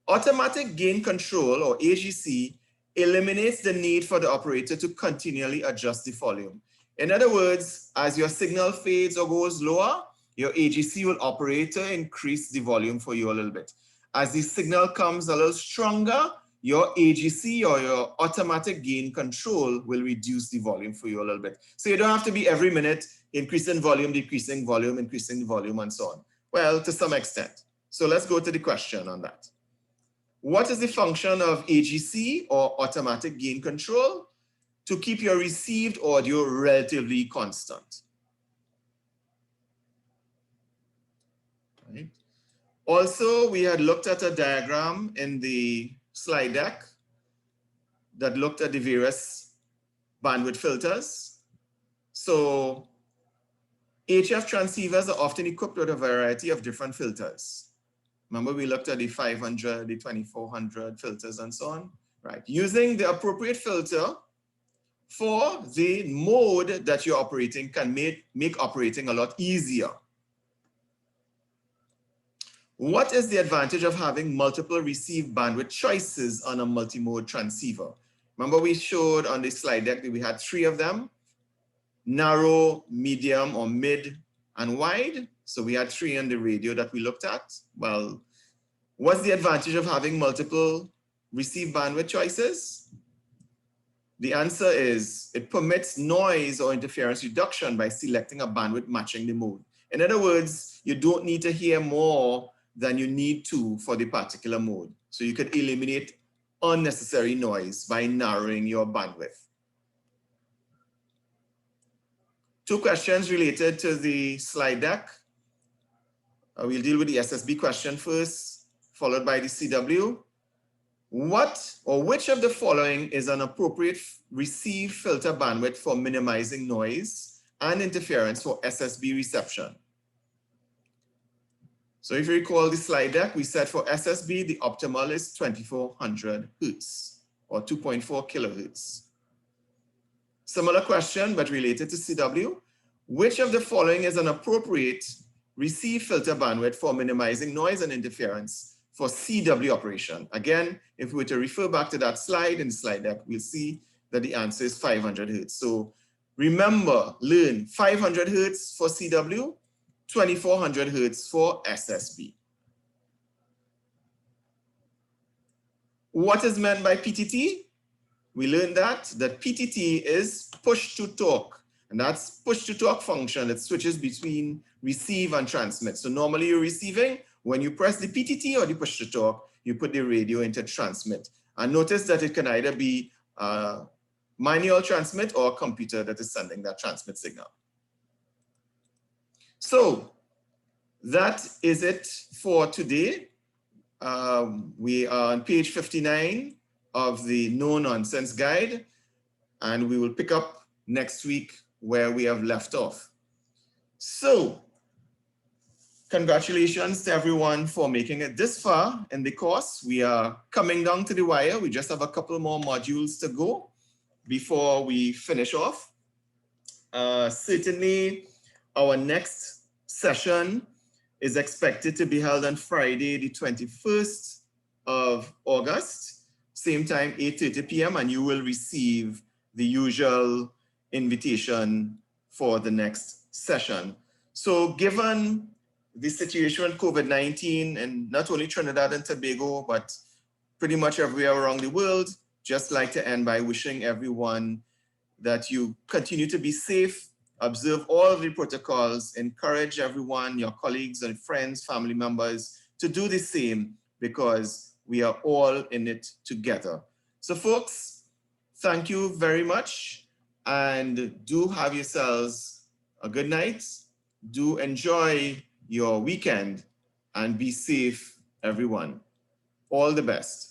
Automatic gain control, or AGC, eliminates the need for the operator to continually adjust the volume. In other words, as your signal fades or goes lower, your AGC will operate to increase the volume for you a little bit. As the signal comes a little stronger, your AGC or your automatic gain control will reduce the volume for you a little bit. So you don't have to be every minute increasing volume, decreasing volume, increasing volume, and so on. Well, to some extent. So let's go to the question on that. What is the function of AGC or automatic gain control? To keep your received audio relatively constant. Right. Also, we had looked at a diagram in the slide deck that looked at the various bandwidth filters. So HF transceivers are often equipped with a variety of different filters. Remember, we looked at the 500, the 2400 filters and so on, right? Using the appropriate filter for the mode that you're operating can make operating a lot easier. What is the advantage of having multiple receive bandwidth choices on a multimode transceiver? Remember we showed on the slide deck that we had 3 of them: narrow, medium, or mid, and wide. So we had 3 on the radio that we looked at. Well, what's the advantage of having multiple receive bandwidth choices? The answer is it permits noise or interference reduction by selecting a bandwidth matching the mode. In other words, you don't need to hear more than you need to for the particular mode. So you could eliminate unnecessary noise by narrowing your bandwidth. 2 questions related to the slide deck. We'll deal with the SSB question first, followed by the CW. What or which of the following is an appropriate receive filter bandwidth for minimizing noise and interference for SSB reception? So if you recall the slide deck, we said for SSB, the optimal is 2400 Hertz or 2.4 kilohertz. Similar question, but related to CW. Which of the following is an appropriate receive filter bandwidth for minimizing noise and interference for CW operation? Again, if we were to refer back to that slide in the slide deck, we'll see that the answer is 500 Hertz. So remember, learn 500 Hertz for CW, 2400 Hertz for SSB. What is meant by PTT? We learned that PTT is push to talk, and that's push to talk function. It switches between receive and transmit. So normally you're receiving, when you press the PTT or the push to talk, you put the radio into transmit. And notice that it can either be manual transmit or a computer that is sending that transmit signal. So that is it for today. We are on page 59 of the No Nonsense Guide, and we will pick up next week where we have left off. So congratulations to everyone for making it this far in the course. We are coming down to the wire. We just have a couple more modules to go before we finish off. Certainly our next session is expected to be held on Friday, the 21st of August, same time, 8:30 p.m., and you will receive the usual invitation for the next session. So given the situation with COVID-19 and not only Trinidad and Tobago, but pretty much everywhere around the world, just like to end by wishing everyone that you continue to be safe, observe all of the protocols, encourage everyone, your colleagues and friends, family members to do the same, because we are all in it together. So folks, Thank you very much, and do have yourselves a good night. Do enjoy your weekend and be safe, everyone. All the best.